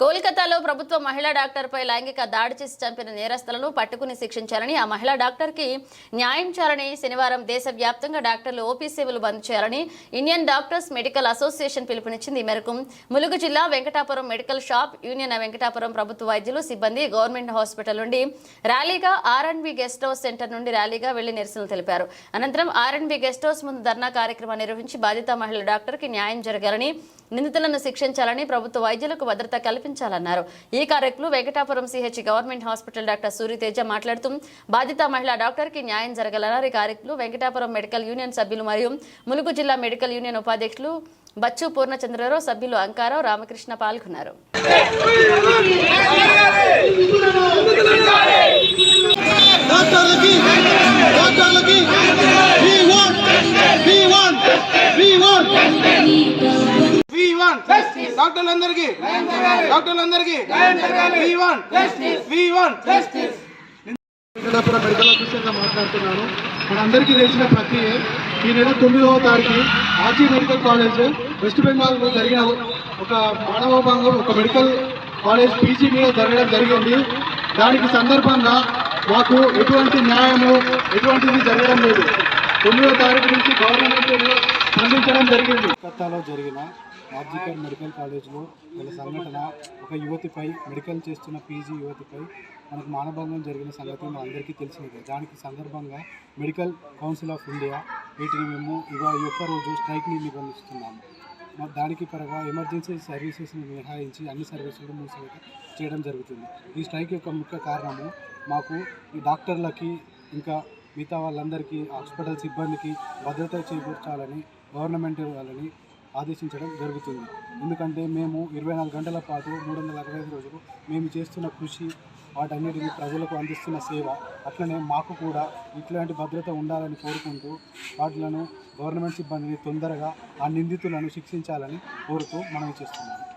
కోల్కతాలో ప్రభుత్వ మహిళా డాక్టర్పై లైంగిక దాడి చేసి చంపిన నేరస్తులను పట్టుకుని శిక్షించాలని, ఆ మహిళా డాక్టర్కి న్యాయం చేయాలని శనివారం దేశవ్యాప్తంగా డాక్టర్లు ఓపీ సేవలు బంద్ చేయాలని ఇండియన్ డాక్టర్స్ మెడికల్ అసోసియేషన్ పిలుపునిచ్చింది. ఈ మేరకు ములుగు జిల్లా Venkatapuram medical shop union Venkatapuram ప్రభుత్వ వైద్యులు సిబ్బంది గవర్నమెంట్ హాస్పిటల్ నుండి ర్యాలీగా ఆర్ఎండ్బి గెస్ట్ హౌస్ సెంటర్ నుండి ర్యాలీగా వెళ్లి నిరసనలు తెలిపారు. అనంతరం ఆర్ఎండ్బి గెస్ట్ హౌస్ ముందు ధర్నా కార్యక్రమం నిర్వహించి బాధిత మహిళా డాక్టర్కి న్యాయం జరగాలని, నిందితులను శిక్షించాలని, ప్రభుత్వ వైద్యులకు భద్రత కల్పించాలన్నారు. ఈ కార్యక్రమంలో Venkatapuram CH government hospital doctor Surya Teja మాట్లాడుతూ బాధిత మహిళా డాక్టర్కి న్యాయం జరగాలన్నారు. ఈ కార్యక్రమంలో వెంకటాపురం మెడికల్ యూనియన్ సభ్యులు మరియు ములుగు జిల్లా మెడికల్ యూనియన్ ఉపాధ్యక్షులు బచ్చు పూర్ణచంద్రరావు, సభ్యులు అంకారావు, రామకృష్ణ పాల్గొన్నారు. వెంకటాపురం మెడికల్ ఆఫీసర్గా మాట్లాడుతున్నాను. మనందరికీ తెలిసిన ప్రక్రియ ఈ నెల 9వ తారీఖు ఆర్జీ మెడికల్ కాలేజ్ వెస్ట్ బెంగాల్లో జరిగిన ఒక మానవభంగం ఒక మెడికల్ కాలేజ్ పీజీ మీద జరగడం జరిగింది. దానికి సందర్భంగా మాకు ఎటువంటి న్యాయము ఎటువంటిది జరగడం లేదు. 9వ తారీఖు నుంచి గవర్నమెంట్ స్పందించడం జరిగింది. కోల్కతాలో జరిగిన ఆర్జికర్ మెడికల్ కాలేజ్లో గల సంఘటన ఒక యువతిపై, మెడికల్ చేస్తున్న పీజీ యువతిపై మనకు మానభంగం జరిగిన సంగతి మనందరికీ తెలిసినదే. దానికి సందర్భంగా మెడికల్ కౌన్సిల్ ఆఫ్ ఇండియా వీటిని మేము ఈ ఒక్క రోజు స్ట్రైక్ని నిర్వహిస్తున్నాము. దానికి పరంగా ఎమర్జెన్సీ సర్వీసెస్ని మినహాయించి అన్ని సర్వీసులు మూసివేత చేయడం జరుగుతుంది. ఈ స్ట్రైక్ యొక్క ముఖ్య కారణము మాకు ఈ డాక్టర్లకి ఇంకా మిగతా వాళ్ళందరికీ హాస్పిటల్ సిబ్బందికి భద్రత చేకూర్చాలని గవర్నమెంట్ వాళ్ళని ఆదేశించడం జరుగుతుంది. ఎందుకంటే మేము 24 గంటల పాటు 365 రోజులు మేము చేస్తున్న కృషి, వాటన్నిటిని ప్రజలకు అందిస్తున్న సేవ, అట్లనే మాకు కూడా ఇట్లాంటి భద్రత ఉండాలని కోరుకుంటూ వాటిలను గవర్నమెంట్ సిబ్బందిని తొందరగా ఆ నిందితులను శిక్షించాలని కోరుతూ మనం చేస్తున్నాము.